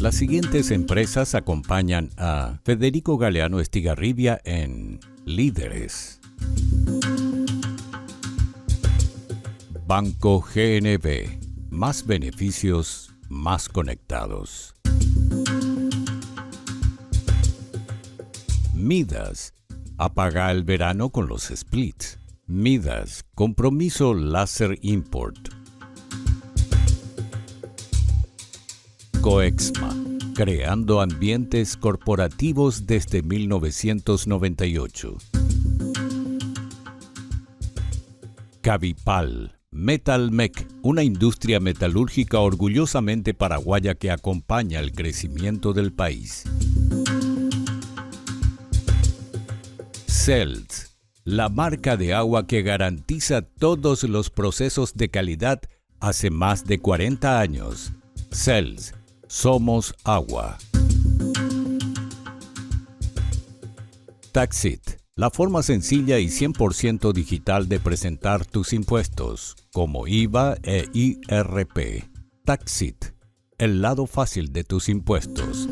Las siguientes empresas acompañan a Federico Galeano Estigarribia en Líderes. Banco GNB. Más beneficios, más conectados. Midas. Apaga el verano con los splits. Midas. Compromiso Láser Import. Coexma, creando ambientes corporativos desde 1998. Cabipal, Metalmec, una industria metalúrgica orgullosamente paraguaya que acompaña el crecimiento del país. Cells, la marca de agua que garantiza todos los procesos de calidad hace más de 40 años. Cells. Somos agua. Taxit, la forma sencilla y 100% digital de presentar tus impuestos, como IVA e IRP. Taxit, el lado fácil de tus impuestos.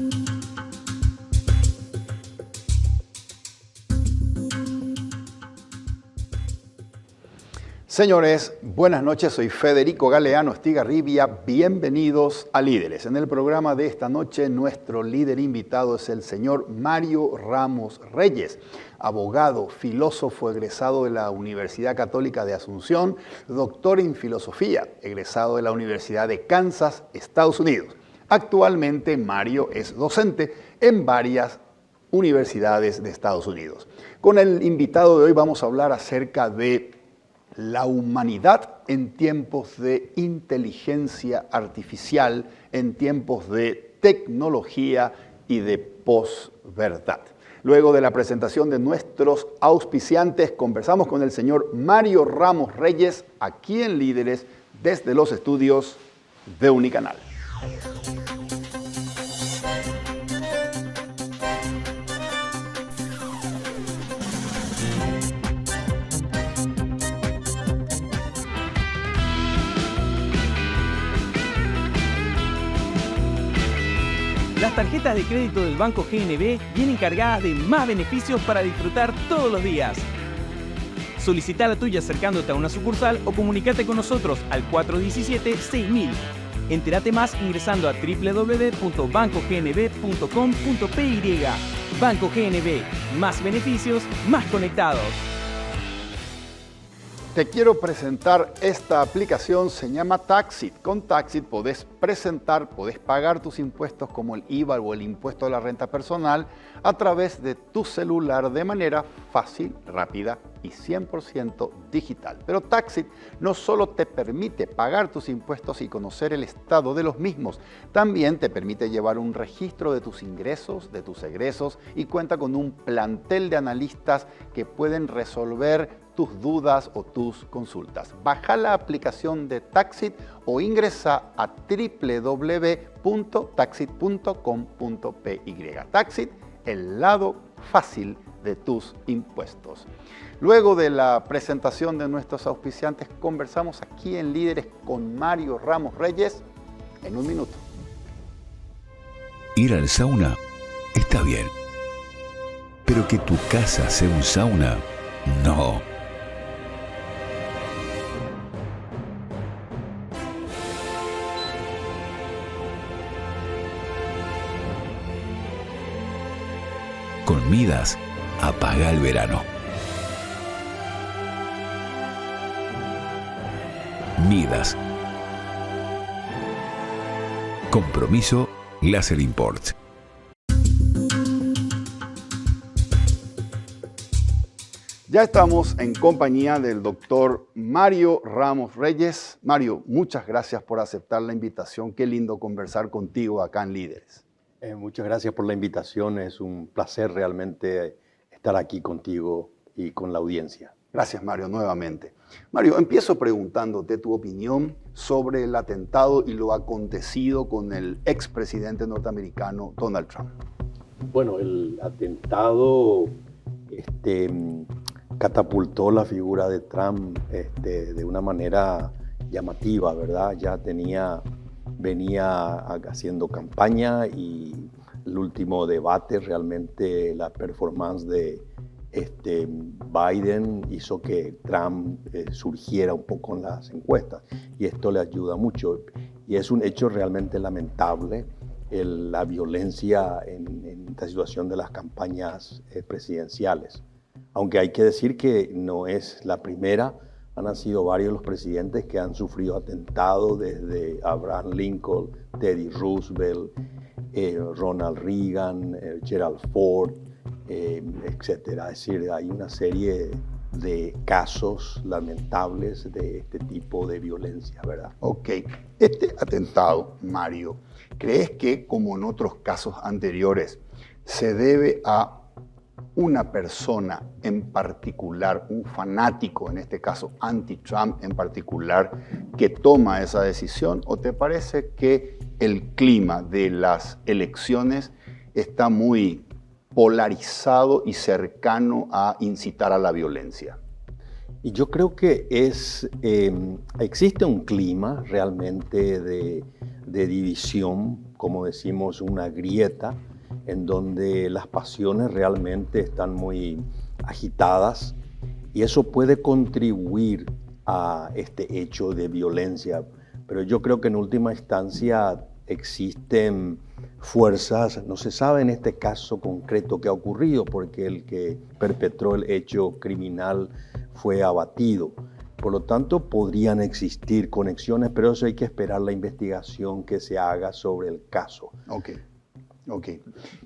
Señores, buenas noches, soy Federico Galeano Estigarribia, bienvenidos a Líderes. En el programa de esta noche, nuestro líder invitado es el señor Mario Ramos Reyes, abogado, filósofo egresado de la Universidad Católica de Asunción, doctor en filosofía, egresado de la Universidad de Kansas, Estados Unidos. Actualmente, Mario es docente en varias universidades de Estados Unidos. Con el invitado de hoy vamos a hablar acerca de la humanidad en tiempos de inteligencia artificial, en tiempos de tecnología y de posverdad. Luego de la presentación de nuestros auspiciantes, conversamos con el señor Mario Ramos Reyes, aquí en Líderes, desde los estudios de Unicanal. Las tarjetas de crédito del Banco GNB vienen cargadas de más beneficios para disfrutar todos los días. Solicita la tuya acercándote a una sucursal o comunícate con nosotros al 417-6000. Entérate más ingresando a www.bancognb.com.py. Banco GNB, más beneficios, más conectados. Te quiero presentar esta aplicación, se llama Taxit. Con Taxit podés pagar tus impuestos como el IVA o el impuesto a la renta personal a través de tu celular de manera fácil, rápida y 100% digital. Pero Taxit no solo te permite pagar tus impuestos y conocer el estado de los mismos, también te permite llevar un registro de tus ingresos, de tus egresos y cuenta con un plantel de analistas que pueden resolver tus dudas o tus consultas. Baja la aplicación de Taxit o ingresa a www.taxit.com.py. Taxit, el lado fácil de tus impuestos. Luego de la presentación de nuestros auspiciantes, conversamos aquí en Líderes con Mario Ramos Reyes en un minuto. Ir al sauna está bien, pero que tu casa sea un sauna, no. Con Midas, apaga el verano. Midas. Compromiso Láser Import. Ya estamos en compañía del doctor Mario Ramos Reyes. Mario, muchas gracias por aceptar la invitación. Qué lindo conversar contigo acá en Líderes. Muchas gracias por la invitación. Es un placer realmente estar aquí contigo y con la audiencia. Gracias, Mario, nuevamente. Mario, empiezo preguntándote tu opinión sobre el atentado y lo acontecido con el expresidente norteamericano Donald Trump. Bueno, el atentado catapultó la figura de Trump de una manera llamativa, ¿verdad? Ya tenía venía haciendo campaña y el último debate, realmente la performance de Biden hizo que Trump surgiera un poco en las encuestas y esto le ayuda mucho. Y es un hecho realmente lamentable la violencia en esta situación de las campañas presidenciales. Aunque hay que decir que no es la primera, han sido varios los presidentes que han sufrido atentados, desde Abraham Lincoln, Teddy Roosevelt, Ronald Reagan, Gerald Ford, etc. Es decir, hay una serie de casos lamentables de este tipo de violencia, ¿verdad? Ok. Este atentado, Mario, ¿crees que, como en otros casos anteriores, se debe a una persona en particular, un fanático, en este caso anti-Trump en particular, que toma esa decisión? ¿O te parece que el clima de las elecciones está muy polarizado y cercano a incitar a la violencia? Y yo creo que existe un clima realmente de división, como decimos, una grieta, en donde las pasiones realmente están muy agitadas y eso puede contribuir a este hecho de violencia. Pero yo creo que en última instancia existen fuerzas, no se sabe en este caso concreto qué ha ocurrido, porque el que perpetró el hecho criminal fue abatido. Por lo tanto, podrían existir conexiones, pero eso hay que esperar la investigación que se haga sobre el caso. Ok.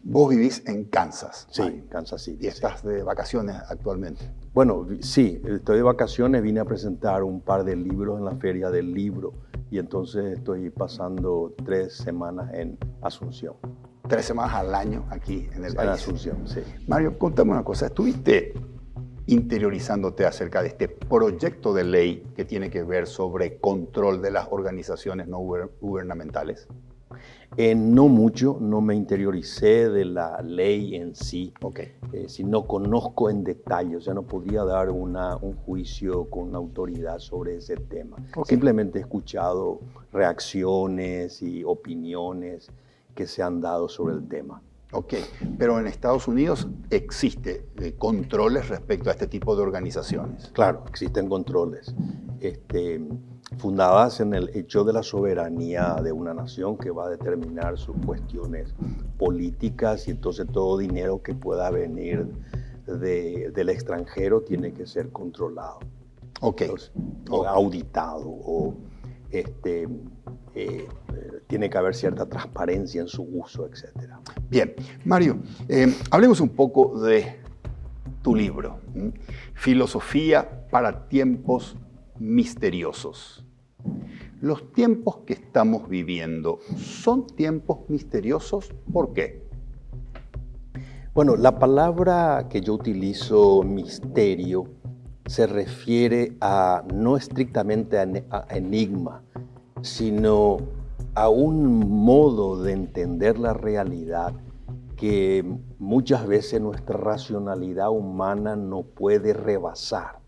Vos vivís en Kansas. Sí, Mario, Kansas City. y estás de vacaciones actualmente. Bueno, sí, estoy de vacaciones, vine a presentar un par de libros en la Feria del Libro y entonces estoy pasando 3 semanas en Asunción. 3 semanas al año aquí en el país. En Asunción, sí. Mario, contame una cosa. ¿Estuviste interiorizándote acerca de este proyecto de ley que tiene que ver sobre control de las organizaciones no gubernamentales? No mucho, no me interioricé de la ley en sí, si no conozco en detalle, o sea, no podía dar un juicio con autoridad sobre ese tema. Simplemente he escuchado reacciones y opiniones que se han dado sobre el tema. Ok, pero en Estados Unidos existe controles respecto a este tipo de organizaciones. Claro, existen controles fundadas en el hecho de la soberanía de una nación que va a determinar sus cuestiones políticas y entonces todo dinero que pueda venir del extranjero tiene que ser controlado. Entonces, o auditado o tiene que haber cierta transparencia en su uso, etc. Bien, Mario, hablemos un poco de tu libro, Filosofía para tiempos misteriosos. ¿Los tiempos que estamos viviendo son tiempos misteriosos? ¿Por qué? Bueno, la palabra que yo utilizo, misterio, se refiere no estrictamente a enigma, sino a un modo de entender la realidad que muchas veces nuestra racionalidad humana no puede rebasar.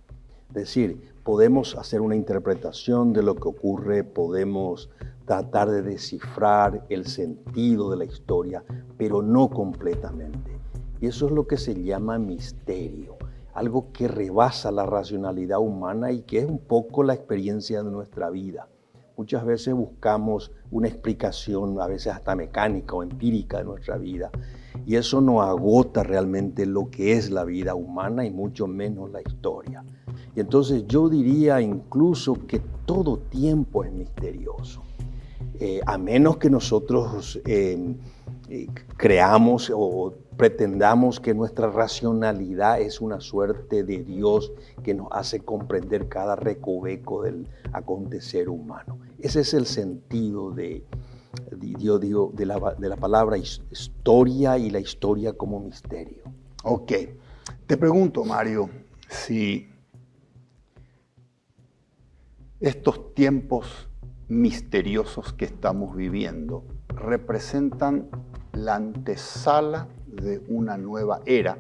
Es decir, podemos hacer una interpretación de lo que ocurre, podemos tratar de descifrar el sentido de la historia, pero no completamente. Y eso es lo que se llama misterio, algo que rebasa la racionalidad humana y que es un poco la experiencia de nuestra vida. Muchas veces buscamos una explicación, a veces hasta mecánica o empírica de nuestra vida, y eso no agota realmente lo que es la vida humana y mucho menos la historia. Y entonces yo diría incluso que todo tiempo es misterioso, a menos que nosotros creamos o pretendamos que nuestra racionalidad es una suerte de Dios que nos hace comprender cada recoveco del acontecer humano. Ese es el sentido de la palabra historia y la historia como misterio. Ok. Te pregunto, Mario, si estos tiempos misteriosos que estamos viviendo representan la antesala de una nueva era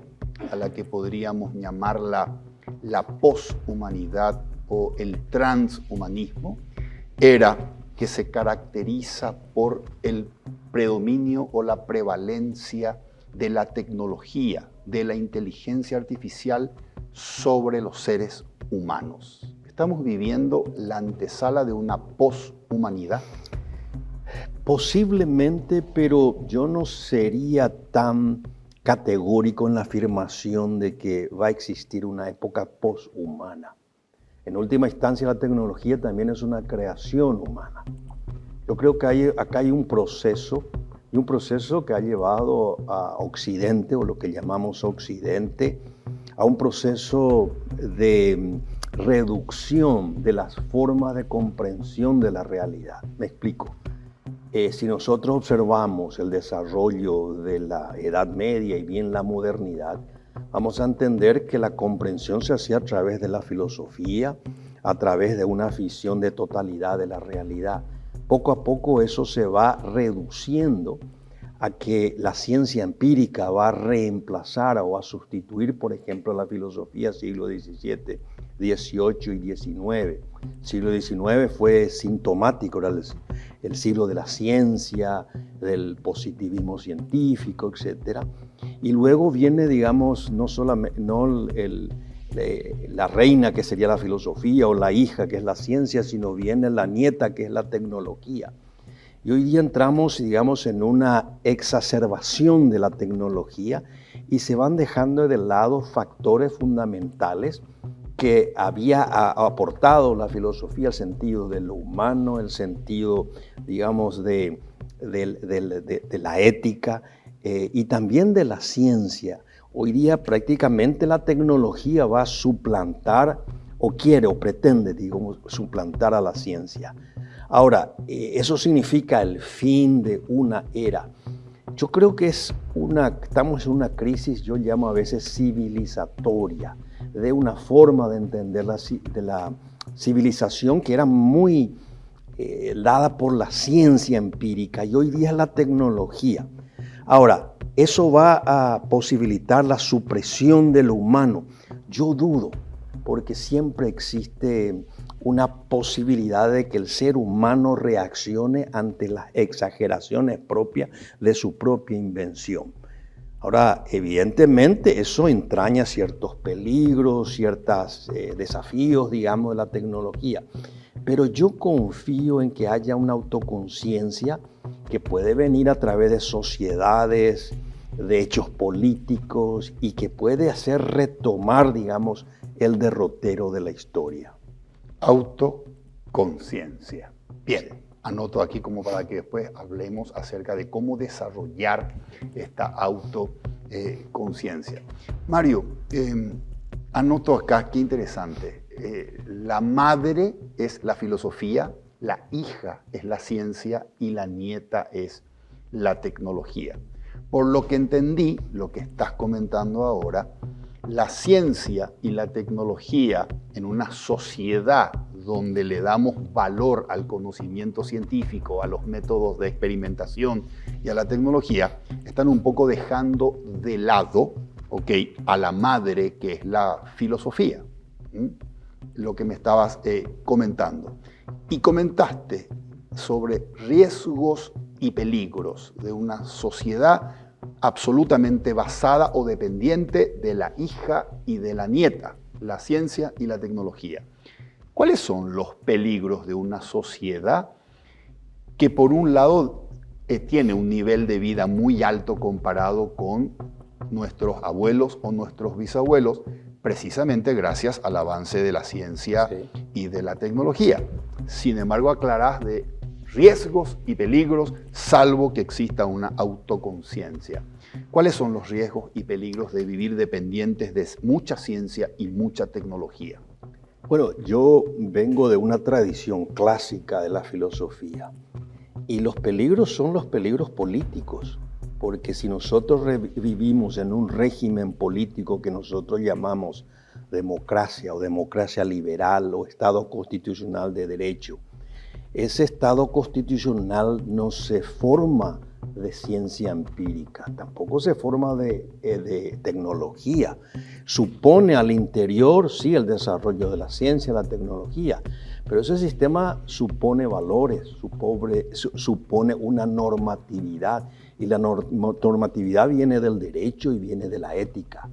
a la que podríamos llamarla la poshumanidad o el transhumanismo, era que se caracteriza por el predominio o la prevalencia de la tecnología, de la inteligencia artificial sobre los seres humanos. ¿Estamos viviendo la antesala de una poshumanidad? Posiblemente, pero yo no sería tan categórico en la afirmación de que va a existir una época poshumana. En última instancia, la tecnología también es una creación humana. Yo creo que acá hay un proceso que ha llevado a Occidente, o lo que llamamos Occidente, a un proceso de reducción de las formas de comprensión de la realidad. Me explico. Si nosotros observamos el desarrollo de la Edad Media y bien la modernidad, vamos a entender que la comprensión se hacía a través de la filosofía, a través de una visión de totalidad de la realidad. Poco a poco eso se va reduciendo a que la ciencia empírica va a reemplazar o a sustituir, por ejemplo, la filosofía siglo XVII, XVIII y XIX. El siglo XIX fue sintomático, era el siglo de la ciencia, del positivismo científico, etc. Y luego viene, digamos, la reina, que sería la filosofía, o la hija, que es la ciencia, sino viene la nieta, que es la tecnología. Y hoy día entramos, digamos, en una exacerbación de la tecnología y se van dejando de lado factores fundamentales que había aportado la filosofía, el sentido de lo humano, el sentido, digamos, de la ética y también de la ciencia. Hoy día prácticamente la tecnología va a suplantar, o quiere o pretende, digamos, suplantar a la ciencia. Ahora, eso significa el fin de una era. Yo creo que estamos en una crisis, yo llamo a veces civilizatoria, de una forma de entender de la civilización que era muy dada por la ciencia empírica, y hoy día es la tecnología. Ahora, eso va a posibilitar la supresión de lo humano. Yo dudo, porque siempre existe una posibilidad de que el ser humano reaccione ante las exageraciones propias de su propia invención. Ahora, evidentemente, eso entraña ciertos peligros, ciertos desafíos, digamos, de la tecnología. Pero yo confío en que haya una autoconciencia que puede venir a través de sociedades, de hechos políticos, y que puede hacer retomar, digamos, el derrotero de la historia. Autoconciencia. Bien, anoto aquí como para que después hablemos acerca de cómo desarrollar esta autoconciencia. Mario, anoto acá, qué interesante. La madre es la filosofía, la hija es la ciencia y la nieta es la tecnología. Por lo que entendí, lo que estás comentando ahora, la ciencia y la tecnología en una sociedad donde le damos valor al conocimiento científico, a los métodos de experimentación y a la tecnología, están un poco dejando de lado, a la madre, que es la filosofía. Lo que me estabas comentando. Y comentaste sobre riesgos y peligros de una sociedad absolutamente basada o dependiente de la hija y de la nieta, la ciencia y la tecnología. ¿Cuáles son los peligros de una sociedad que por un lado tiene un nivel de vida muy alto comparado con nuestros abuelos o nuestros bisabuelos, precisamente gracias al avance de la ciencia y de la tecnología? Sin embargo, aclarás de riesgos y peligros, salvo que exista una autoconciencia. ¿Cuáles son los riesgos y peligros de vivir dependientes de mucha ciencia y mucha tecnología? Bueno, yo vengo de una tradición clásica de la filosofía, y los peligros son los peligros políticos, porque si nosotros vivimos en un régimen político que nosotros llamamos democracia o democracia liberal o Estado constitucional de derecho, ese Estado constitucional no se forma de ciencia empírica, tampoco se forma de tecnología. Supone al interior, sí, el desarrollo de la ciencia, la tecnología, Pero ese sistema supone valores, supone una normatividad, y la normatividad viene del derecho y viene de la ética.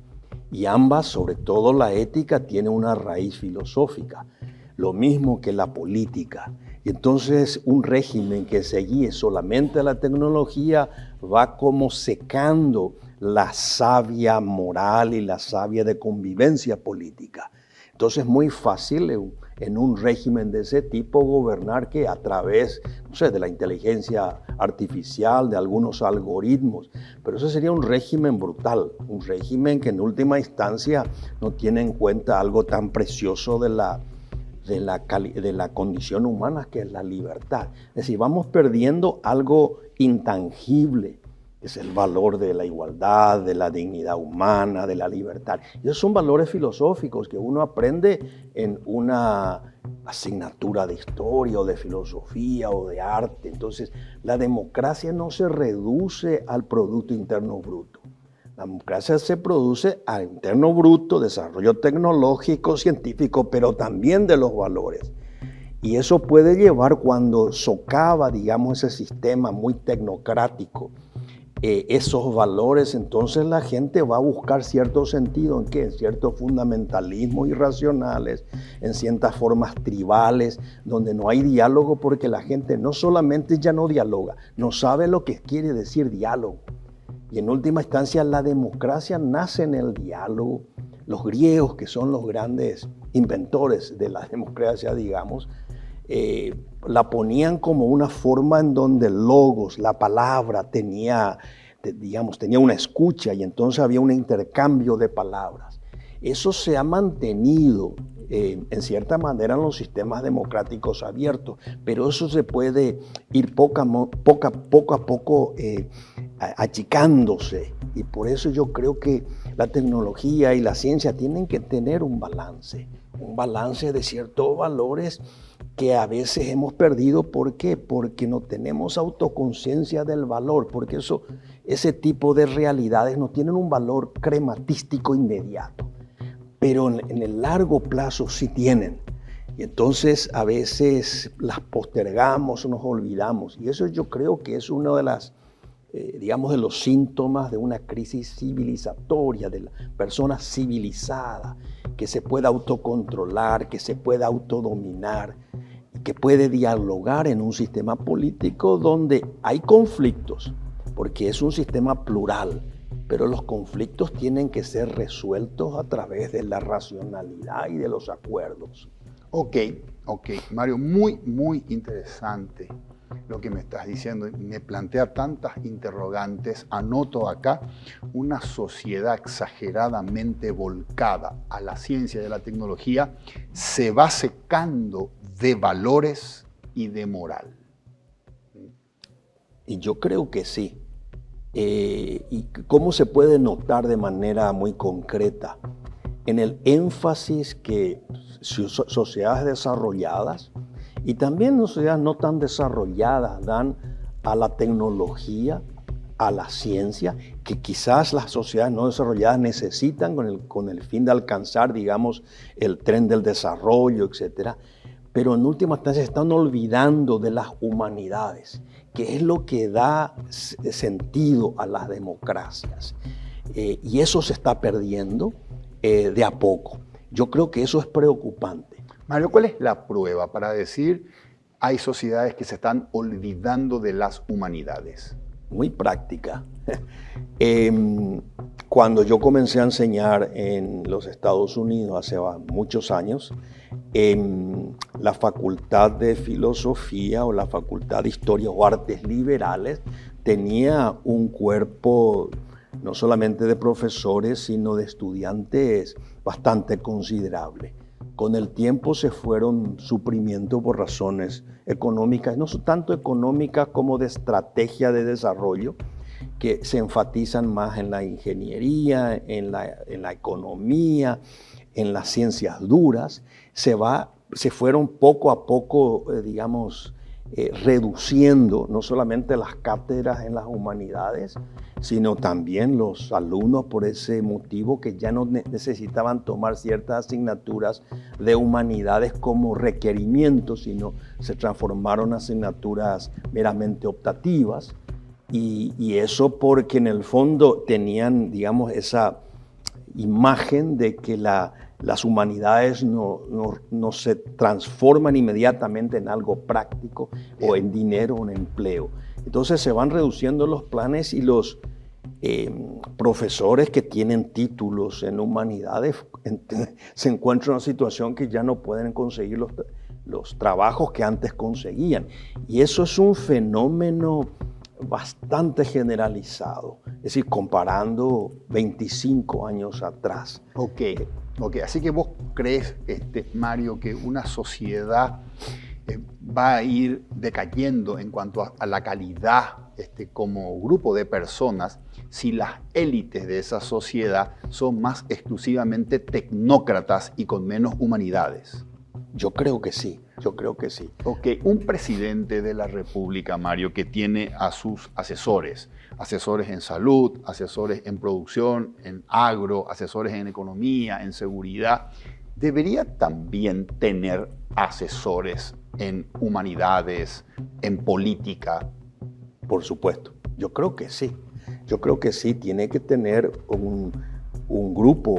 Y ambas, sobre todo la ética, tiene una raíz filosófica, lo mismo que la política. Y entonces un régimen que se guíe solamente a la tecnología va como secando la savia moral y la savia de convivencia política. Entonces es muy fácil en un régimen de ese tipo gobernar que a través, no sé, de la inteligencia artificial, de algunos algoritmos, pero eso sería un régimen brutal, un régimen que en última instancia no tiene en cuenta algo tan precioso de la condición humana, que es la libertad. Es decir, vamos perdiendo algo intangible, es el valor de la igualdad, de la dignidad humana, de la libertad. Y esos son valores filosóficos que uno aprende en una asignatura de historia o de filosofía o de arte. Entonces, la democracia no se reduce al Producto Interno Bruto. La democracia se produce al interno bruto, desarrollo tecnológico, científico, pero también de los valores. Y eso puede llevar, cuando socava, digamos, ese sistema muy tecnocrático, esos valores, entonces la gente va a buscar cierto sentido en qué, en ciertos fundamentalismos irracionales, en ciertas formas tribales, donde no hay diálogo, porque la gente no solamente ya no dialoga, no sabe lo que quiere decir diálogo. Y en última instancia la democracia nace en el diálogo. Los griegos, que son los grandes inventores de la democracia, digamos, la ponían como una forma en donde el logos, la palabra, tenía una escucha, y entonces había un intercambio de palabras. Eso se ha mantenido en cierta manera en los sistemas democráticos abiertos, pero eso se puede ir poco a poco achicándose, y por eso yo creo que la tecnología y la ciencia tienen que tener un balance de ciertos valores que a veces hemos perdido. ¿Por qué? Porque no tenemos autoconciencia del valor, porque ese tipo de realidades no tienen un valor crematístico inmediato, pero en el largo plazo sí tienen. Y entonces a veces las postergamos o nos olvidamos, y eso yo creo que es uno de de los síntomas de una crisis civilizatoria, de la persona civilizada, que se pueda autocontrolar, que se pueda autodominar, y que puede dialogar en un sistema político donde hay conflictos, porque es un sistema plural, pero los conflictos tienen que ser resueltos a través de la racionalidad y de los acuerdos. Ok, Mario, muy interesante lo que me estás diciendo. Me plantea tantas interrogantes. Anoto acá: una sociedad exageradamente volcada a la ciencia y a la tecnología se va secando de valores y de moral. Y yo creo que sí. ¿Y cómo se puede notar de manera muy concreta? En el énfasis que sociedades desarrolladas y también sociedades no tan desarrolladas dan a la tecnología, a la ciencia, que quizás las sociedades no desarrolladas necesitan con el fin de alcanzar, digamos, el tren del desarrollo, etc. Pero en última instancia se están olvidando de las humanidades, que es lo que da sentido a las democracias. Y eso se está perdiendo de a poco. Yo creo que eso es preocupante. Mario, ¿cuál es la prueba para decir hay sociedades que se están olvidando de las humanidades? Muy práctica. Cuando yo comencé a enseñar en los Estados Unidos hace muchos años, la Facultad de Filosofía o la Facultad de Historia o Artes Liberales tenía un cuerpo no solamente de profesores, sino de estudiantes bastante considerable. Con el tiempo se fueron suprimiendo por razones económicas, no tanto económicas como de estrategia de desarrollo, que se enfatizan más en la ingeniería, en la economía, en las ciencias duras. Se fueron poco a poco, reduciendo no solamente las cátedras en las humanidades, sino también los alumnos por ese motivo que ya no necesitaban tomar ciertas asignaturas de humanidades como requerimiento, sino se transformaron en asignaturas meramente optativas. Y eso porque en el fondo tenían, digamos, esa imagen de que las humanidades no se transforman inmediatamente en algo práctico o en dinero o en empleo. Entonces se van reduciendo los planes y los profesores que tienen títulos en humanidades se encuentran en una situación que ya no pueden conseguir los trabajos que antes conseguían. Y eso es un fenómeno bastante generalizado, es decir, comparando 25 años atrás. Ok, así que vos crees, Mario, que una sociedad va a ir decayendo en cuanto a la calidad como grupo de personas si las élites de esa sociedad son más exclusivamente tecnócratas y con menos humanidades. Yo creo que sí. Ok, un presidente de la República, Mario, que tiene a sus asesores en salud, asesores en producción, en agro, asesores en economía, en seguridad, debería también tener asesores en humanidades, en política. Por supuesto, yo creo que sí. Tiene que tener un grupo,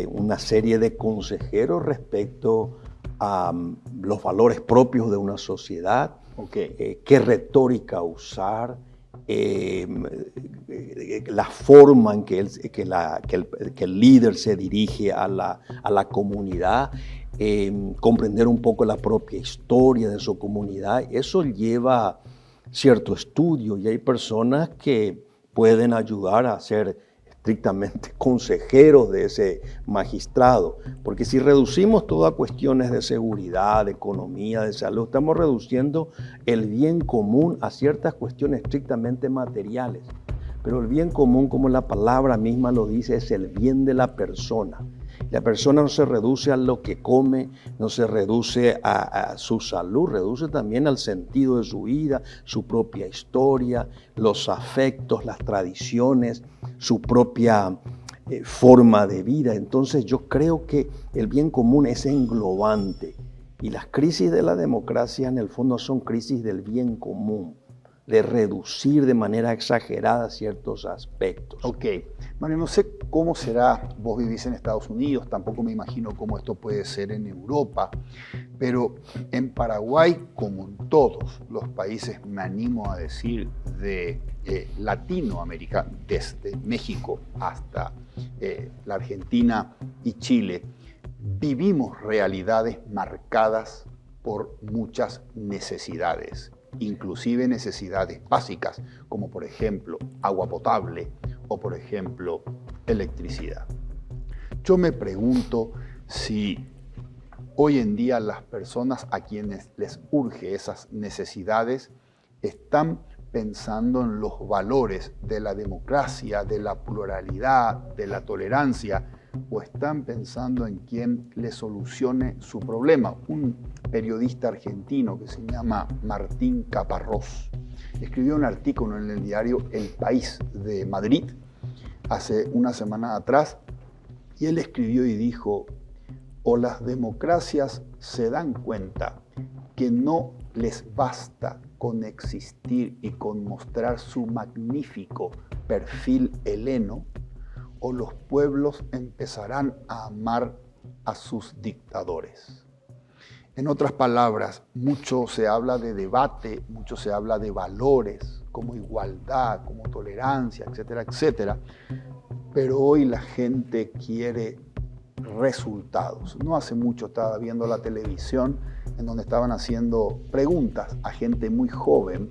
una serie de consejeros respecto a los valores propios de una sociedad, qué retórica usar, la forma en que el líder se dirige a la comunidad, comprender un poco la propia historia de su comunidad. Eso lleva cierto estudio y hay personas que pueden ayudar a ser estrictamente consejeros de ese magistrado, porque si reducimos todo a cuestiones de seguridad, de economía, de salud, estamos reduciendo el bien común a ciertas cuestiones estrictamente materiales. Pero el bien común, como la palabra misma lo dice, es el bien de la persona. La persona no se reduce a lo que come, no se reduce a su salud, reduce también al sentido de su vida, su propia historia, los afectos, las tradiciones, su propia forma de vida. Entonces yo creo que el bien común es englobante y las crisis de la democracia en el fondo son crisis del bien común, de reducir de manera exagerada ciertos aspectos. Ok, Mario, no sé cómo será, vos vivís en Estados Unidos, tampoco me imagino cómo esto puede ser en Europa, pero en Paraguay, como en todos los países, me animo a decir, de Latinoamérica, desde México hasta la Argentina y Chile, vivimos realidades marcadas por muchas necesidades, inclusive necesidades básicas, como por ejemplo agua potable o por ejemplo electricidad. Yo me pregunto si hoy en día las personas a quienes les urge esas necesidades están pensando en los valores de la democracia, de la pluralidad, de la tolerancia, o están pensando en quién les solucione su problema. Un periodista argentino que se llama Martín Caparrós escribió un artículo en el diario El País de Madrid hace una semana atrás y él escribió y dijo: o las democracias se dan cuenta que no les basta con existir y con mostrar su magnífico perfil heleno, o los pueblos empezarán a amar a sus dictadores. En otras palabras, mucho se habla de debate, mucho se habla de valores como igualdad, como tolerancia, etcétera, etcétera, pero hoy la gente quiere resultados. No hace mucho estaba viendo la televisión en donde estaban haciendo preguntas a gente muy joven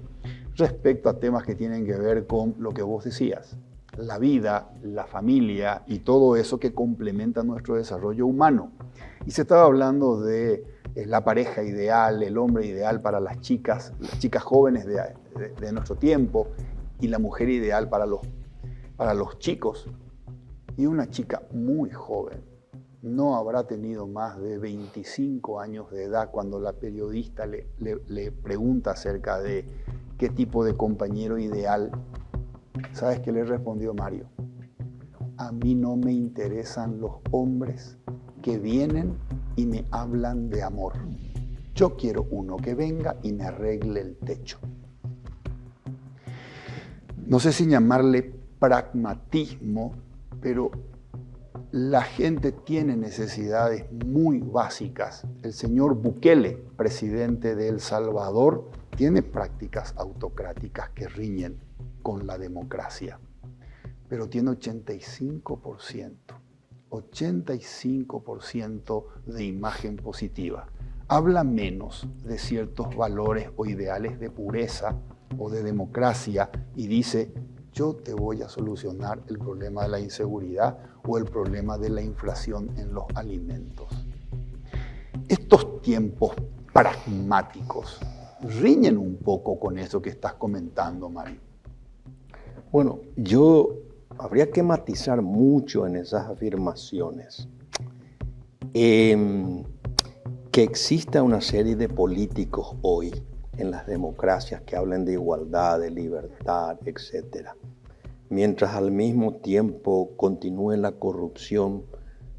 respecto a temas que tienen que ver con lo que vos decías, la vida, la familia y todo eso que complementa nuestro desarrollo humano. Y se estaba hablando de la pareja ideal, el hombre ideal para las chicas jóvenes de nuestro tiempo y la mujer ideal para los chicos. Y una chica muy joven no habrá tenido más de 25 años de edad cuando la periodista le pregunta acerca de qué tipo de compañero ideal. ¿Sabes qué le respondió Mario? A mí no me interesan los hombres que vienen y me hablan de amor. Yo quiero uno que venga y me arregle el techo. No sé si llamarle pragmatismo, pero la gente tiene necesidades muy básicas. El señor Bukele, presidente de El Salvador, tiene prácticas autocráticas que riñen con la democracia, pero tiene 85% de imagen positiva. Habla menos de ciertos valores o ideales de pureza o de democracia y dice: yo te voy a solucionar el problema de la inseguridad o el problema de la inflación en los alimentos. Estos tiempos pragmáticos riñen un poco con eso que estás comentando, Mario. Bueno, habría que matizar mucho en esas afirmaciones. Que exista una serie de políticos hoy en las democracias que hablen de igualdad, de libertad, etc. Mientras al mismo tiempo continúe la corrupción,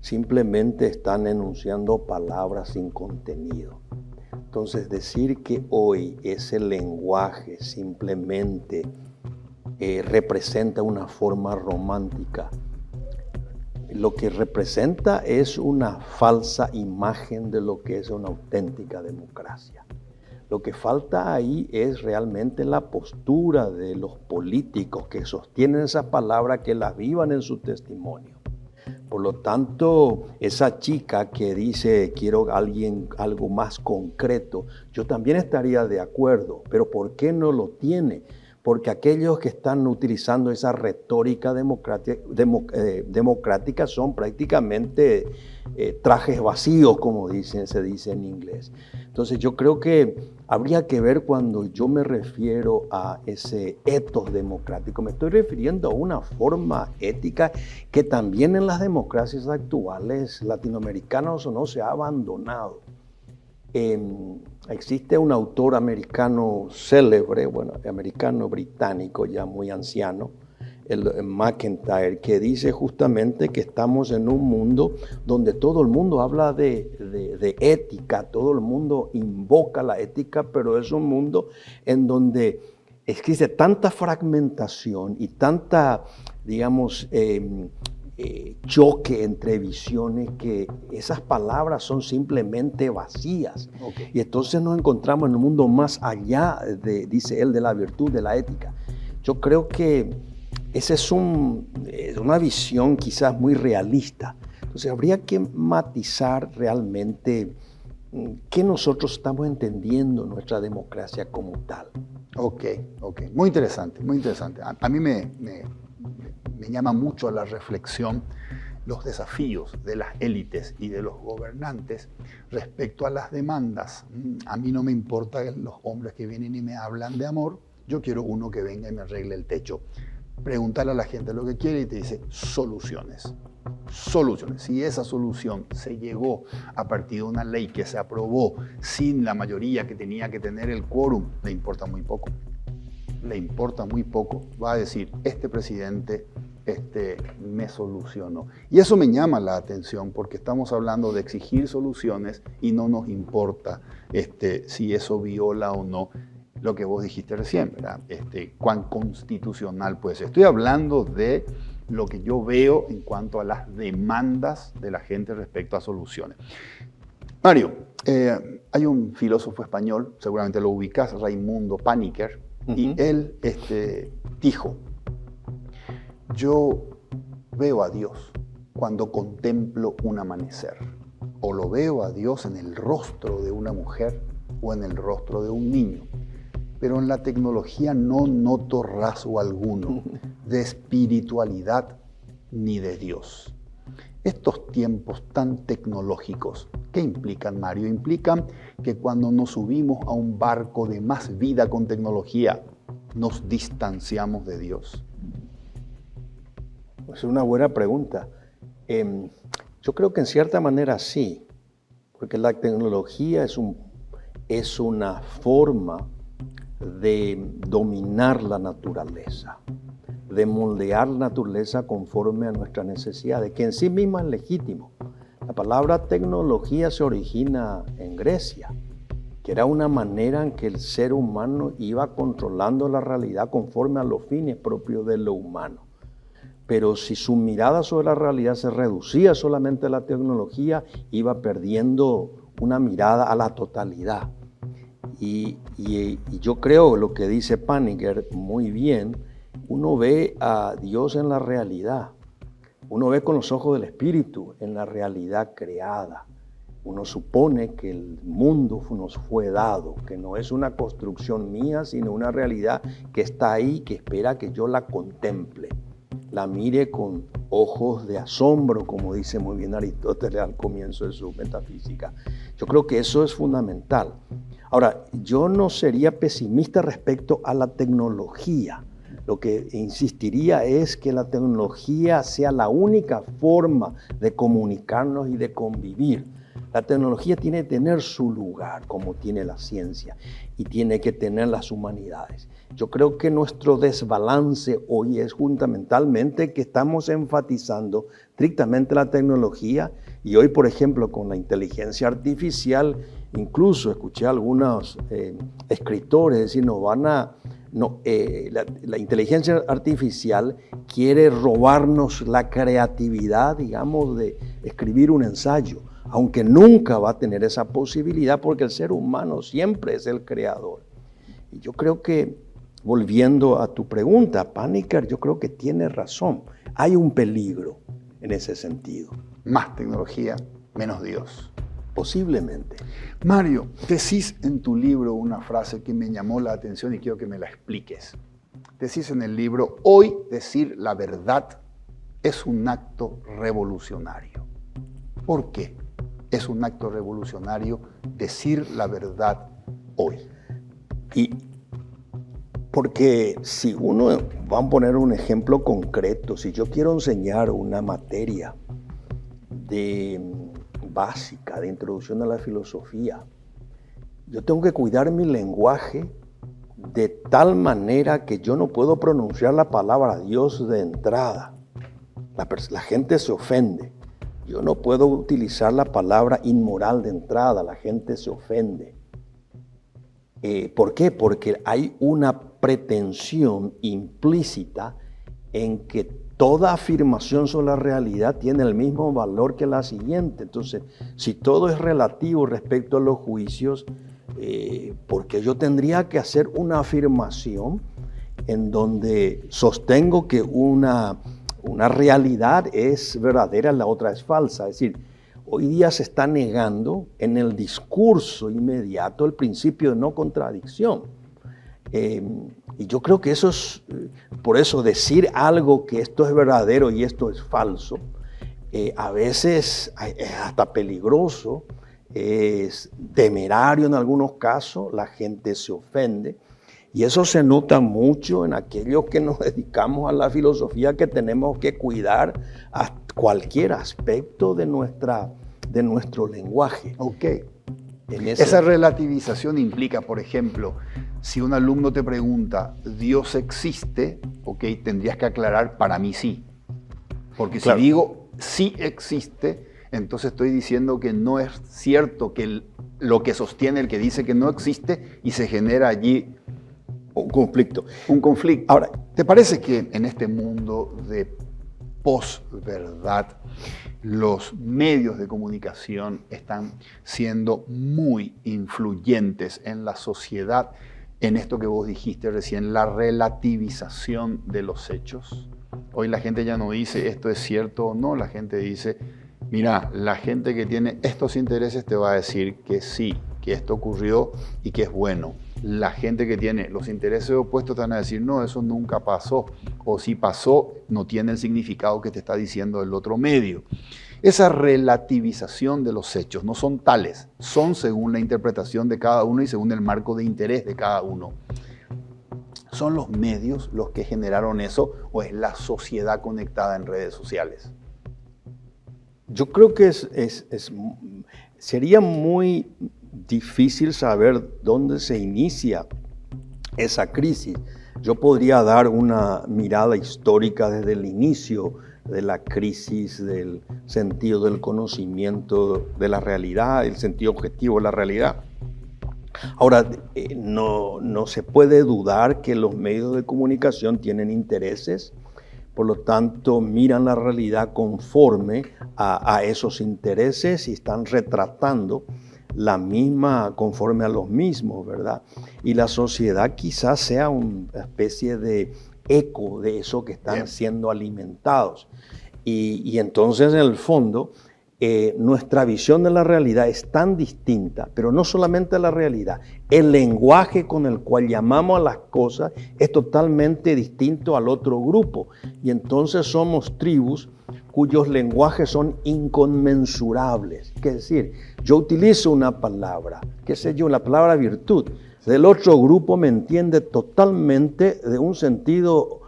simplemente están enunciando palabras sin contenido. Entonces, decir que hoy ese lenguaje simplemente representa una forma romántica, lo que representa es una falsa imagen de lo que es una auténtica democracia. Lo que falta ahí es realmente la postura de los políticos que sostienen esa palabra, que la vivan en su testimonio. Por lo tanto, esa chica que dice quiero algo más concreto, yo también estaría de acuerdo, pero ¿por qué no lo tiene? Porque aquellos que están utilizando esa retórica democrática son prácticamente trajes vacíos, como se dice en inglés. Entonces yo creo que habría que ver, cuando yo me refiero a ese ethos democrático, me estoy refiriendo a una forma ética que también en las democracias actuales latinoamericanas no se ha abandonado. Existe un autor americano célebre, americano-británico, ya muy anciano, el McIntyre, que dice justamente que estamos en un mundo donde todo el mundo habla de ética, todo el mundo invoca la ética, pero es un mundo en donde existe tanta fragmentación y tanta, choque entre visiones, que esas palabras son simplemente vacías. Okay. Y entonces nos encontramos en un mundo más allá, dice él, de la virtud de la ética. Yo creo que esa es una visión quizás muy realista. Entonces habría que matizar realmente qué nosotros estamos entendiendo nuestra democracia como tal. Ok. Muy interesante, muy interesante. A mí me llama mucho a la reflexión los desafíos de las élites y de los gobernantes respecto a las demandas. A mí no me importa los hombres que vienen y me hablan de amor, yo quiero uno que venga y me arregle el techo. Preguntarle a la gente lo que quiere y te dice soluciones. Si esa solución se llegó a partir de una ley que se aprobó sin la mayoría que tenía que tener el quórum, le importa muy poco. Va a decir, este presidente me solucionó. Y eso me llama la atención, porque estamos hablando de exigir soluciones y no nos importa si eso viola o no lo que vos dijiste recién, ¿verdad? Cuán constitucional puede ser. Estoy hablando de lo que yo veo en cuanto a las demandas de la gente respecto a soluciones. Mario, hay un filósofo español, seguramente lo ubicás, Raimundo Paniker, y él dijo: yo veo a Dios cuando contemplo un amanecer, o lo veo a Dios en el rostro de una mujer o en el rostro de un niño, pero en la tecnología no noto rasgo alguno de espiritualidad ni de Dios. Estos tiempos tan tecnológicos, ¿qué implican, Mario? Implican que cuando nos subimos a un barco de más vida con tecnología, nos distanciamos de Dios. Es una buena pregunta. Yo Yo creo que en cierta manera sí, porque la tecnología es una forma de dominar la naturaleza, de moldear la naturaleza conforme a nuestras necesidades, que en sí misma es legítimo. La palabra tecnología se origina en Grecia, que era una manera en que el ser humano iba controlando la realidad conforme a los fines propios de lo humano. Pero si su mirada sobre la realidad se reducía solamente a la tecnología, iba perdiendo una mirada a la totalidad. Y yo creo lo que dice Paniker muy bien, uno ve a Dios en la realidad, uno ve con los ojos del Espíritu en la realidad creada. Uno supone que el mundo nos fue dado, que no es una construcción mía, sino una realidad que está ahí, que espera que yo la contemple, la mire con ojos de asombro, como dice muy bien Aristóteles al comienzo de su metafísica. Yo creo que eso es fundamental. Ahora, yo no sería pesimista respecto a la tecnología. Lo que insistiría es que la tecnología sea la única forma de comunicarnos y de convivir. La tecnología tiene que tener su lugar, como tiene la ciencia, y tiene que tener las humanidades. Yo creo que nuestro desbalance hoy es fundamentalmente que estamos enfatizando estrictamente la tecnología, y hoy, por ejemplo, con la inteligencia artificial, incluso escuché a algunos escritores decir, la inteligencia artificial quiere robarnos la creatividad, digamos, de escribir un ensayo, aunque nunca va a tener esa posibilidad porque el ser humano siempre es el creador. Y yo creo que, volviendo a tu pregunta, Paniker, yo creo que tiene razón. Hay un peligro en ese sentido. Más tecnología, menos Dios. Posiblemente. Mario, decís en tu libro una frase que me llamó la atención y quiero que me la expliques. Decís en el libro, hoy decir la verdad es un acto revolucionario. ¿Por qué es un acto revolucionario decir la verdad hoy? Y porque si uno, vamos a poner un ejemplo concreto, si yo quiero enseñar una materia básica de introducción a la filosofía, yo tengo que cuidar mi lenguaje de tal manera que yo no puedo pronunciar la palabra Dios de entrada. La gente se ofende. Yo no puedo utilizar la palabra inmoral de entrada, la gente se ofende. ¿Por qué? Porque hay una pretensión implícita en que toda afirmación sobre la realidad tiene el mismo valor que la siguiente. Entonces, si todo es relativo respecto a los juicios, ¿por qué yo tendría que hacer una afirmación en donde sostengo que una realidad es verdadera y la otra es falsa? Es decir, hoy día se está negando en el discurso inmediato el principio de no contradicción. Y yo creo que eso es, por eso decir algo que esto es verdadero y esto es falso, a veces es hasta peligroso, es temerario en algunos casos, la gente se ofende. Y eso se nota mucho en aquellos que nos dedicamos a la filosofía, que tenemos que cuidar a cualquier aspecto de nuestro lenguaje. Ok. Esa relativización implica, por ejemplo, si un alumno te pregunta, ¿Dios existe? Ok, tendrías que aclarar, para mí sí. Porque claro, si digo sí existe, entonces estoy diciendo que no es cierto que lo que sostiene el que dice que no existe y se genera allí un conflicto. Ahora, ¿te parece que en este mundo de posverdad los medios de comunicación están siendo muy influyentes en la sociedad en esto que vos dijiste recién, la relativización de los hechos? Hoy la gente ya no dice esto es cierto o no, la gente dice, mira, la gente que tiene estos intereses te va a decir que sí, que esto ocurrió y que es bueno. La gente que tiene los intereses opuestos te van a decir, no, eso nunca pasó, o si pasó, no tiene el significado que te está diciendo el otro medio. Esa relativización de los hechos no son tales, son según la interpretación de cada uno y según el marco de interés de cada uno. ¿Son los medios los que generaron eso o es la sociedad conectada en redes sociales? Yo creo que sería muy difícil saber dónde se inicia esa crisis. Yo podría dar una mirada histórica desde el inicio de la crisis del sentido del conocimiento de la realidad, el sentido objetivo de la realidad. Ahora, no se puede dudar que los medios de comunicación tienen intereses, por lo tanto miran la realidad conforme a esos intereses y están retratando la misma conforme a los mismos, ¿verdad? Y la sociedad quizás sea una especie de eco de eso que están siendo alimentados. Y entonces, en el fondo, nuestra visión de la realidad es tan distinta, pero no solamente la realidad, el lenguaje con el cual llamamos a las cosas es totalmente distinto al otro grupo. Y entonces somos tribus cuyos lenguajes son inconmensurables. Es decir, yo utilizo una palabra, qué sé yo, la palabra virtud, del otro grupo me entiende totalmente de un sentido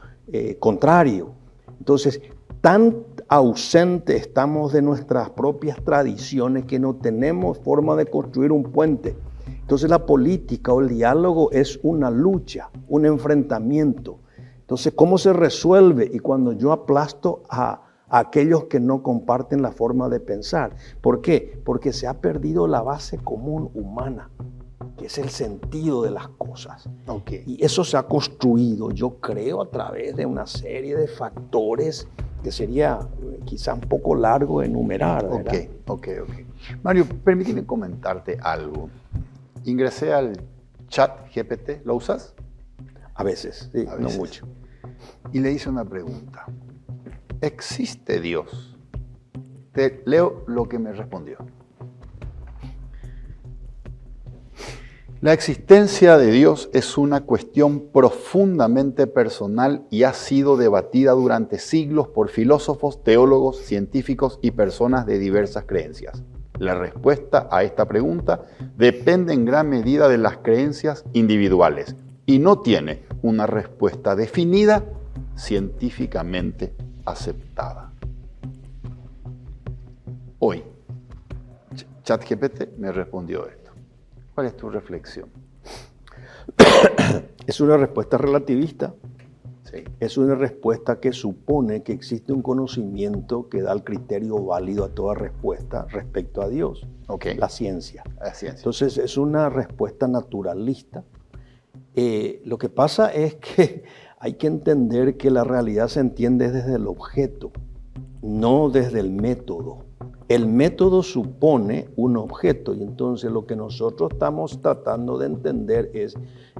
contrario. Entonces, tan ausente estamos de nuestras propias tradiciones que no tenemos forma de construir un puente. Entonces la política o el diálogo es una lucha, un enfrentamiento. Entonces, ¿cómo se resuelve? Y cuando yo aplasto a aquellos que no comparten la forma de pensar. ¿Por qué? Porque se ha perdido la base común humana, que es el sentido de las cosas. Okay. Y eso se ha construido, yo creo, a través de una serie de factores que sería quizá un poco largo enumerar, ¿verdad? Ok. Mario, permíteme comentarte algo. Ingresé al chat GPT, ¿lo usas? A veces, sí, A veces. no mucho. Y le hice una pregunta. ¿Existe Dios? Te leo lo que me respondió. La existencia de Dios es una cuestión profundamente personal y ha sido debatida durante siglos por filósofos, teólogos, científicos y personas de diversas creencias. La respuesta a esta pregunta depende en gran medida de las creencias individuales y no tiene una respuesta definida científicamente aceptada. Hoy, ChatGPT me respondió esto. ¿Cuál es tu reflexión? Es una respuesta relativista. Sí. Es una respuesta que supone que existe un conocimiento que da el criterio válido a toda respuesta respecto a Dios, Okay. la ciencia. La ciencia. Entonces es una respuesta naturalista. Lo que pasa es que hay que entender que la realidad se entiende desde el objeto, no desde el método. El método supone un objeto y entonces lo que nosotros estamos tratando de entender es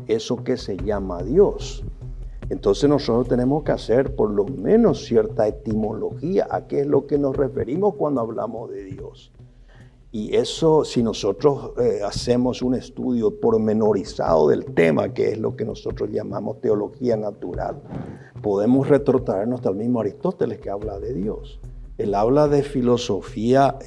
eso que se llama Dios. Entonces nosotros tenemos que hacer por lo menos cierta etimología a qué es lo que nos referimos cuando hablamos de Dios. Y eso, si nosotros hacemos un estudio pormenorizado del tema, que es lo que nosotros llamamos teología natural, podemos retrotraernos al mismo Aristóteles que habla de Dios. Él habla de filosofía,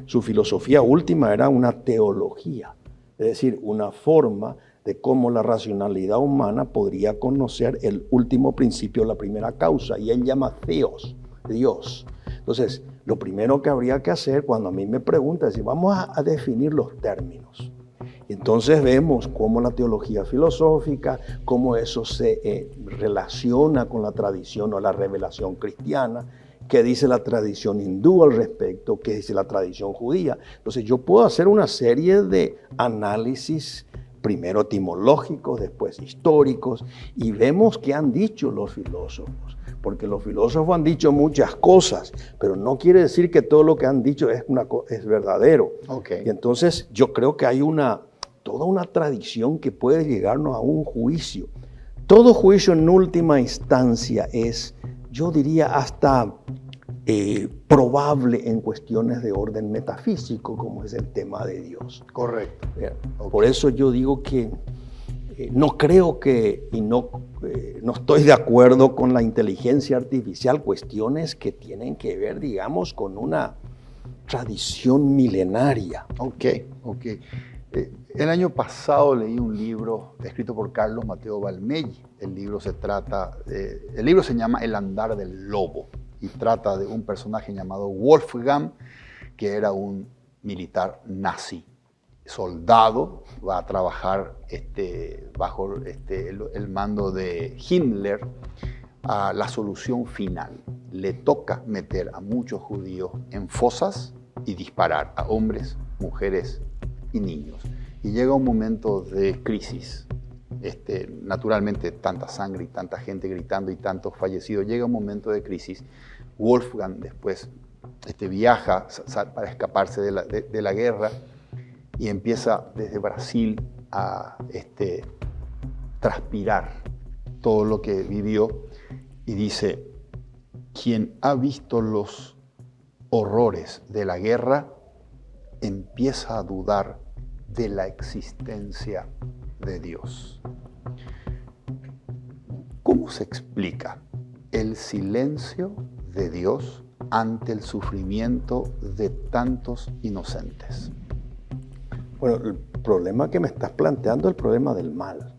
su filosofía última era una teología, es decir, una forma de cómo la racionalidad humana podría conocer el último principio, la primera causa, y él llama Theos, Dios. Entonces, lo primero que habría que hacer cuando a mí me preguntan es decir, vamos a definir los términos. Y entonces vemos cómo la teología filosófica, cómo eso se relaciona con la tradición o la revelación cristiana, qué dice la tradición hindú al respecto, qué dice la tradición judía. Entonces yo puedo hacer una serie de análisis, primero etimológicos, después históricos, y vemos qué han dicho los filósofos. Porque los filósofos han dicho muchas cosas, pero no quiere decir que todo lo que han dicho es verdadero. Okay. Y entonces yo creo que hay toda una tradición que puede llegarnos a un juicio. Todo juicio en última instancia es, yo diría, hasta probable en cuestiones de orden metafísico, como es el tema de Dios. Correcto. Okay. Okay. Por eso yo digo que no creo que, y no estoy de acuerdo con la inteligencia artificial, cuestiones que tienen que ver, digamos, con una tradición milenaria. Ok. El año pasado leí un libro escrito por Carlos Mateo Valmelli. El libro se llama El andar del lobo. y trata de un personaje llamado Wolfgang, que era un militar nazi, soldado, va a trabajar bajo el mando de Himmler a la solución final. Le toca meter a muchos judíos en fosas y disparar a hombres, mujeres y niños. Y llega un momento de crisis. Naturalmente, tanta sangre y tanta gente gritando y tantos fallecidos, llega un momento de crisis. Wolfgang después viaja para escaparse de la guerra y empieza desde Brasil a transpirar todo lo que vivió y dice: quien ha visto los horrores de la guerra empieza a dudar de la existencia de Dios. ¿Cómo se explica el silencio de Dios ante el sufrimiento de tantos inocentes? Bueno, el problema que me estás planteando es el problema del mal.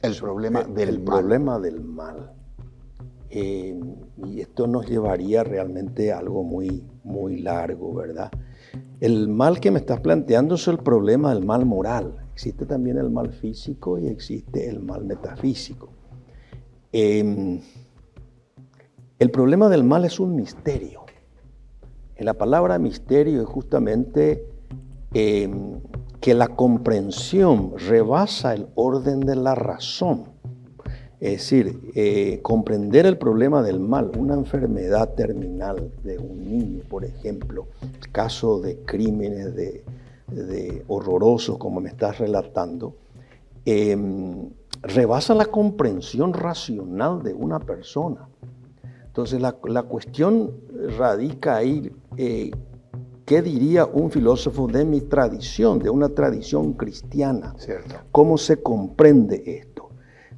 El problema del mal. Problema del mal. Y esto nos llevaría realmente a algo muy, muy largo, ¿verdad? El mal que me estás planteando es el problema del mal moral. Existe también el mal físico y existe el mal metafísico. El problema del mal es un misterio. En la palabra misterio es justamente que la comprensión rebasa el orden de la razón. Es decir, comprender el problema del mal, una enfermedad terminal de un niño, por ejemplo, el caso de crímenes de horrorosos como me estás relatando, rebasa la comprensión racional de una persona. Entonces la cuestión radica ahí, ¿qué diría un filósofo de mi tradición, de una tradición cristiana? Cierto. ¿Cómo se comprende esto?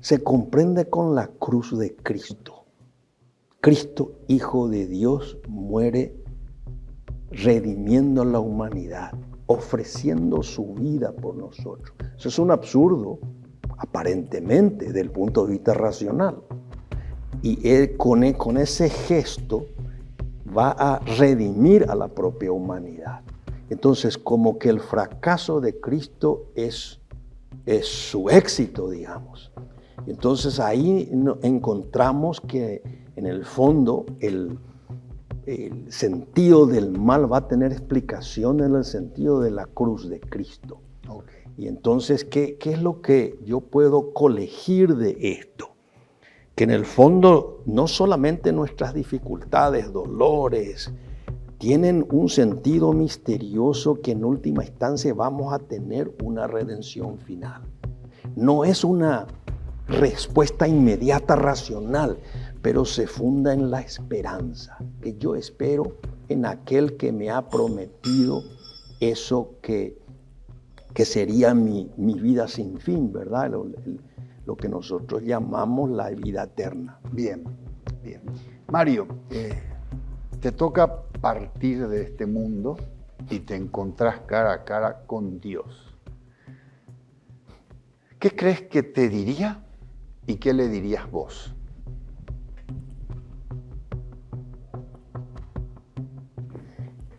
Se comprende con la cruz de Cristo. Cristo, Hijo de Dios, muere redimiendo a la humanidad, ofreciendo su vida por nosotros. Eso es un absurdo, aparentemente, desde el punto de vista racional. Y él con ese gesto va a redimir a la propia humanidad. Entonces, como que el fracaso de Cristo es su éxito, digamos. Entonces ahí encontramos que en el fondo el sentido del mal va a tener explicación en el sentido de la cruz de Cristo. Okay. Y entonces, ¿qué es lo que yo puedo colegir de esto? Que en el fondo no solamente nuestras dificultades, dolores, tienen un sentido misterioso que en última instancia vamos a tener una redención final. No es una respuesta inmediata racional, pero se funda en la esperanza, que yo espero en aquel que me ha prometido eso que sería mi vida sin fin, ¿verdad? Lo que nosotros llamamos la vida eterna. Bien, bien. Mario, te toca partir de este mundo y te encontrás cara a cara con Dios. ¿Qué crees que te diría y qué le dirías vos?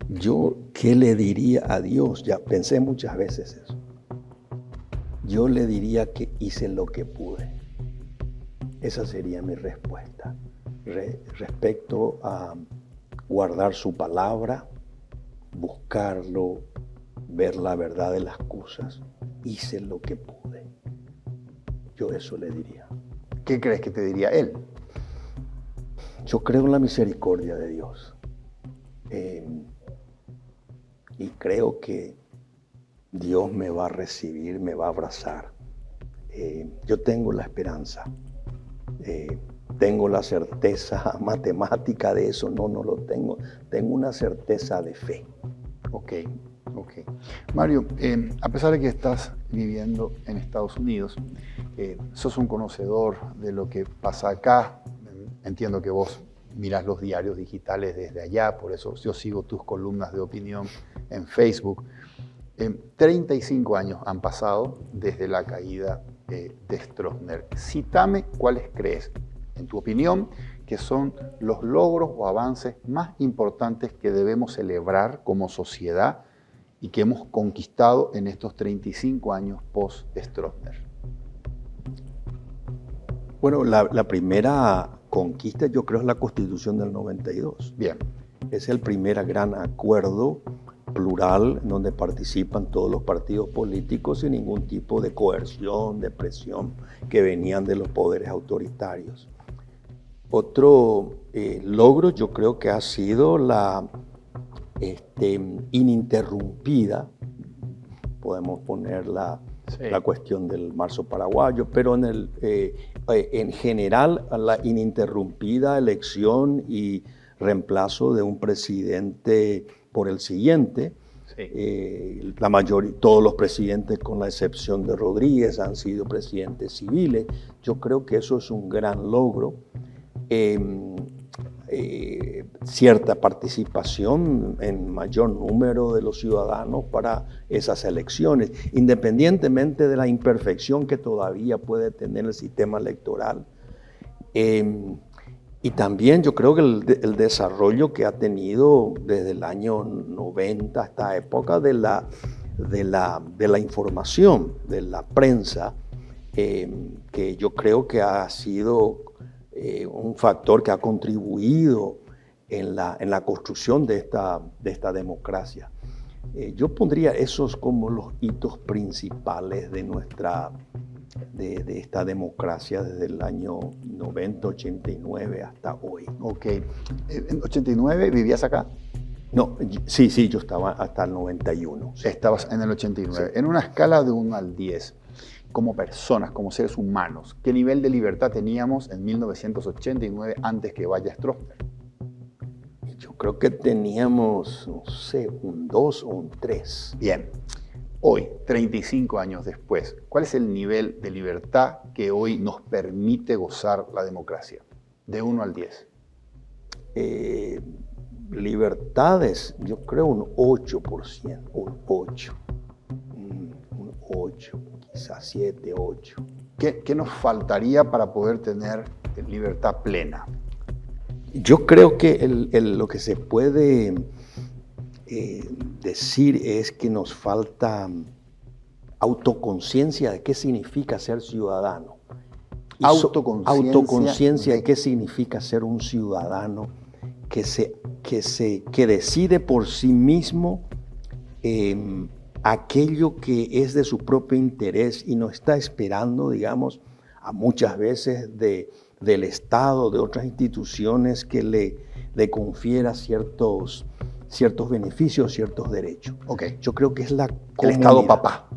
Yo, ¿qué le diría a Dios? Ya pensé muchas veces eso. Yo le diría que hice lo que pude. Esa sería mi respuesta. Respecto a guardar su palabra, buscarlo, ver la verdad de las cosas, hice lo que pude. Yo eso le diría. ¿Qué crees que te diría él? Yo creo en la misericordia de Dios. Y creo que Dios me va a recibir, me va a abrazar. Yo tengo la esperanza. Tengo la certeza matemática de eso. No lo tengo. Tengo una certeza de fe. Ok. Mario, a pesar de que estás viviendo en Estados Unidos, sos un conocedor de lo que pasa acá. Entiendo que vos mirás los diarios digitales desde allá, por eso yo sigo tus columnas de opinión en Facebook. 35 años han pasado desde la caída de Stroessner. Cítame cuáles crees, en tu opinión, que son los logros o avances más importantes que debemos celebrar como sociedad y que hemos conquistado en estos 35 años post-Stroessner? Bueno, la primera conquista yo creo es la Constitución del 92. Bien. Es el primer gran acuerdo plural en donde participan todos los partidos políticos sin ningún tipo de coerción, de presión que venían de los poderes autoritarios. Otro logro yo creo que ha sido la ininterrumpida, podemos poner la cuestión del marzo paraguayo, pero en general la ininterrumpida elección y reemplazo de un presidente por el siguiente. Sí. Todos los presidentes, con la excepción de Rodríguez, han sido presidentes civiles. Yo creo que eso es un gran logro. Cierta participación en mayor número de los ciudadanos para esas elecciones, independientemente de la imperfección que todavía puede tener el sistema electoral. Y también yo creo que el desarrollo que ha tenido desde el año 90 a esta época de la información, de la prensa, que yo creo que ha sido un factor que ha contribuido en la construcción de esta democracia. Yo pondría esos como los hitos principales de esta democracia desde el año 90, 89 hasta hoy. Ok. ¿En 89 vivías acá? No, sí, yo estaba hasta el 91. Sí. Estabas en el 89. Sí. En una escala de 1 al 10, como personas, como seres humanos, ¿qué nivel de libertad teníamos en 1989 antes que vaya Stroessner? Yo creo que teníamos, no sé, un 2 o un 3. Bien. Hoy, 35 años después, ¿cuál es el nivel de libertad que hoy nos permite gozar la democracia? De 1 al 10. Libertades, yo creo un 8%, un 8. Un 8, quizás 7, 8. ¿Qué nos faltaría para poder tener libertad plena? Yo creo que lo que se puede decir es que nos falta autoconciencia de qué significa ser ciudadano. Autoconciencia de qué significa ser un ciudadano que decide por sí mismo aquello que es de su propio interés y no está esperando, digamos, a muchas veces del Estado, de otras instituciones que le confiera ciertos beneficios, ciertos derechos. Okay. Yo creo que es el Estado papá.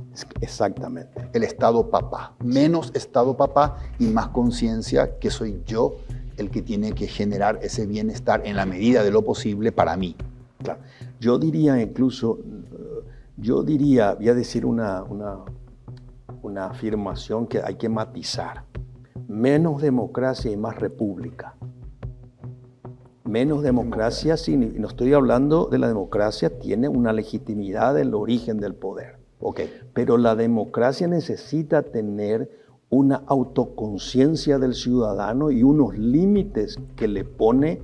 Exactamente. El Estado papá. Menos Estado papá y más conciencia que soy yo el que tiene que generar ese bienestar en la medida de lo posible para mí. Claro. Yo diría incluso, voy a decir una afirmación que hay que matizar. Menos democracia y más república. Menos democracia, no estoy hablando de la democracia, tiene una legitimidad del origen del poder. Okay. Pero la democracia necesita tener una autoconciencia del ciudadano y unos límites que le pone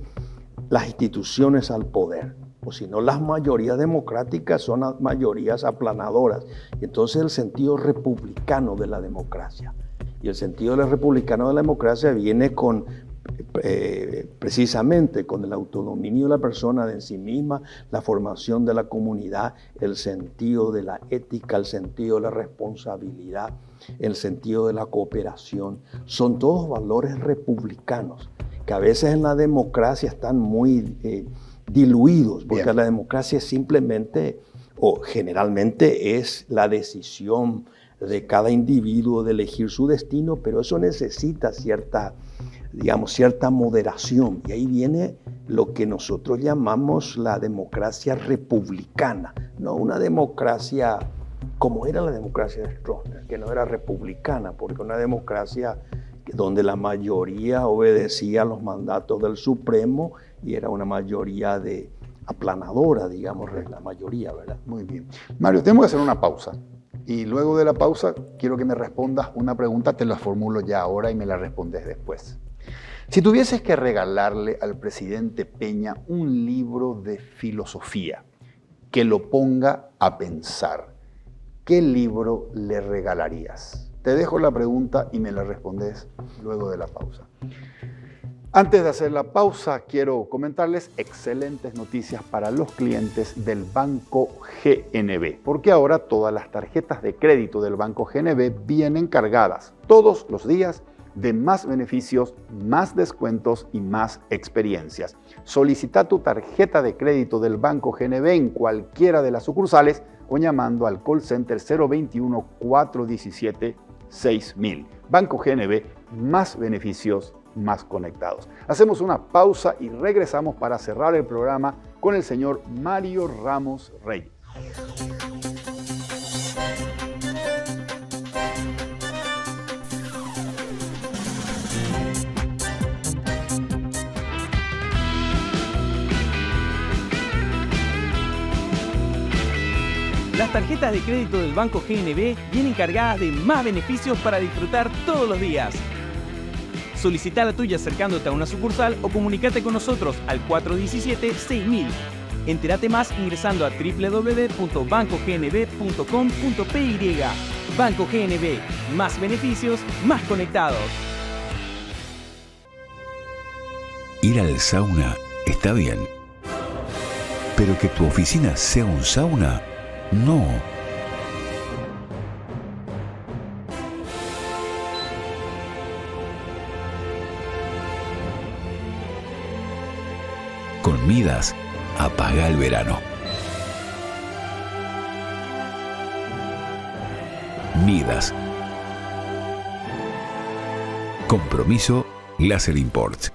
las instituciones al poder. O si no, las mayorías democráticas son las mayorías aplanadoras. Y entonces el sentido republicano de la democracia. Y el sentido republicano de la democracia viene precisamente con el autodominio de la persona de en sí misma, la formación de la comunidad, el sentido de la ética, el sentido de la responsabilidad, el sentido de la cooperación. Son todos valores republicanos que a veces en la democracia están muy diluidos, porque Bien. La democracia simplemente o generalmente es la decisión de cada individuo de elegir su destino, pero eso necesita cierta moderación. Y ahí viene lo que nosotros llamamos la democracia republicana, no una democracia como era la democracia de Stroessner, que no era republicana, porque una democracia donde la mayoría obedecía a los mandatos del Supremo y era una mayoría aplanadora, digamos, la mayoría, ¿verdad? Muy bien. Mario, tenemos que hacer una pausa. Y luego de la pausa quiero que me respondas una pregunta, te la formulo ya ahora y me la respondes después. Si tuvieses que regalarle al presidente Peña un libro de filosofía que lo ponga a pensar, ¿qué libro le regalarías? Te dejo la pregunta y me la respondes luego de la pausa. Antes de hacer la pausa, quiero comentarles excelentes noticias para los clientes del Banco GNB, porque ahora todas las tarjetas de crédito del Banco GNB vienen cargadas todos los días de más beneficios, más descuentos y más experiencias. Solicita tu tarjeta de crédito del Banco GNB en cualquiera de las sucursales o llamando al call center 021-417-6000. Banco GNB, más beneficios, más conectados. Hacemos una pausa y regresamos para cerrar el programa con el señor Mario Ramos Reyes. Las tarjetas de crédito del Banco GNB vienen cargadas de más beneficios para disfrutar todos los días. Solicita la tuya acercándote a una sucursal o comunícate con nosotros al 417-6000. Entérate más ingresando a www.bancognb.com.py. Banco GNB, más beneficios, más conectados. Ir al sauna está bien, pero que tu oficina sea un sauna, no. Con Midas, apaga el verano. Midas. Compromiso Láser Imports.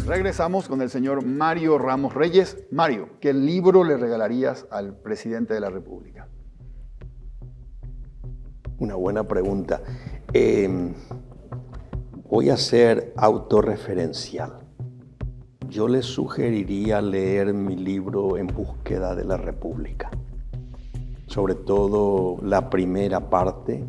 Regresamos con el señor Mario Ramos Reyes. Mario, ¿qué libro le regalarías al presidente de la República? Una buena pregunta. Voy a ser autorreferencial. Yo les sugeriría leer mi libro En búsqueda de la República. Sobre todo la primera parte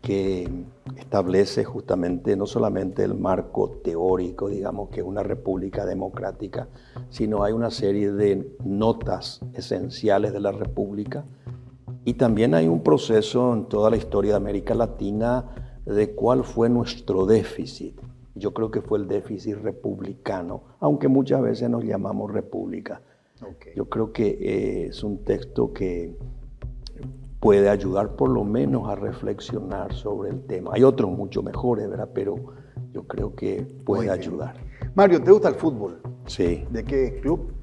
que establece justamente no solamente el marco teórico, digamos, que es una república democrática, sino hay una serie de notas esenciales de la república y también hay un proceso en toda la historia de América Latina de cuál fue nuestro déficit. Yo creo que fue el déficit republicano, aunque muchas veces nos llamamos república. Okay. Yo creo que es un texto que puede ayudar por lo menos a reflexionar sobre el tema. Hay otros mucho mejores, ¿verdad? Pero yo creo que puede ayudar. Mario, ¿te gusta el fútbol? Sí. ¿De qué club?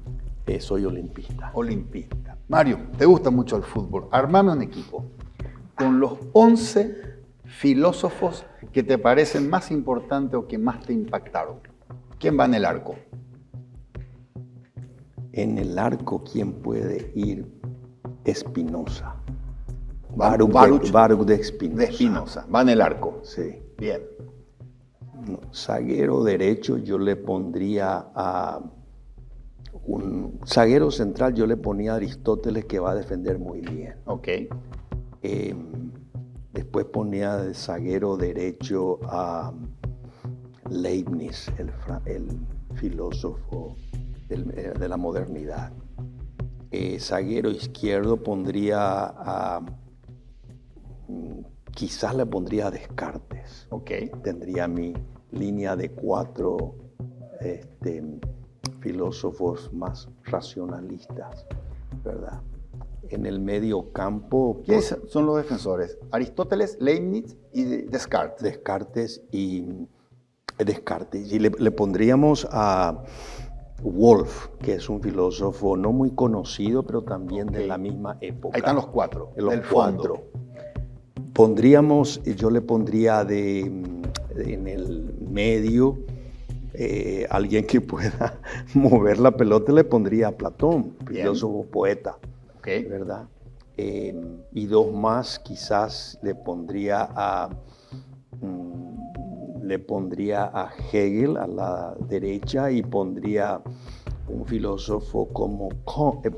Soy olimpista. Olimpista. Mario, ¿te gusta mucho el fútbol? Armame un equipo con los 11 filósofos que te parecen más importantes o que más te impactaron. ¿Quién va en el arco? En el arco, ¿quién puede ir? Spinoza. Baruch de Spinoza. De Spinoza. Va en el arco. Sí. Bien. No, zaguero derecho yo le pondría a un zaguero central, yo le ponía a Aristóteles, que va a defender muy bien. Ok. Después ponía de zaguero derecho a Leibniz, el filósofo de la modernidad. Zaguero izquierdo pondría a... quizás le pondría a Descartes. Okay. Tendría mi línea de 4 filósofos más racionalistas, ¿verdad? En el medio campo... ¿Quiénes son los defensores? Aristóteles, Leibniz y Descartes. Descartes. Y le pondríamos a Wolff, que es un filósofo no muy conocido, pero también de la misma época. Ahí están los 4. Los 4. Pondríamos, yo le pondría en el medio alguien que pueda mover la pelota, le pondría a Platón, filósofo poeta. Okay. ¿Verdad? Y 2 más quizás le pondría a Hegel a la derecha y pondría un filósofo como Comte,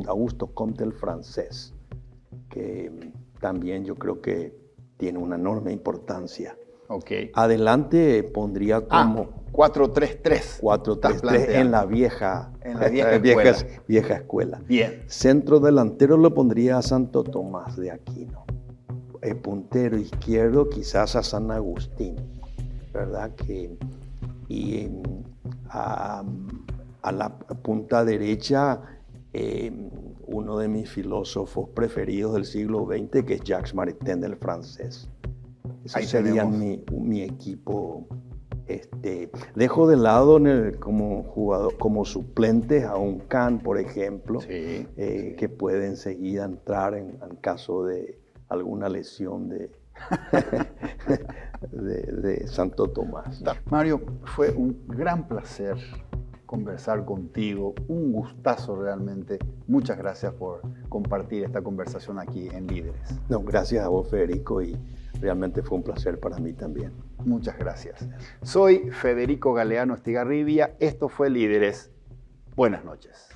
Augusto Comte, el francés, que también yo creo que tiene una enorme importancia. Ok. Adelante pondría como 4-3-3. 4-3-3 en la vieja escuela. Bien. Centro delantero lo pondría a Santo Tomás de Aquino. Puntero izquierdo quizás a San Agustín, ¿verdad? Y a la punta derecha, uno de mis filósofos preferidos del siglo XX, que es Jacques Maritain, el francés. Ese sería mi equipo. Dejo de lado como jugador, como suplentes a un Kahn, por ejemplo, Sí. que puede enseguida entrar en caso de alguna lesión de Santo Tomás. Mario, fue un gran placer conversar contigo, un gustazo realmente. Muchas gracias por compartir esta conversación aquí en Líderes. No, gracias a vos, Federico, y realmente fue un placer para mí también. Muchas gracias. Soy Federico Galeano Estigarribia. Esto fue Líderes. Buenas noches.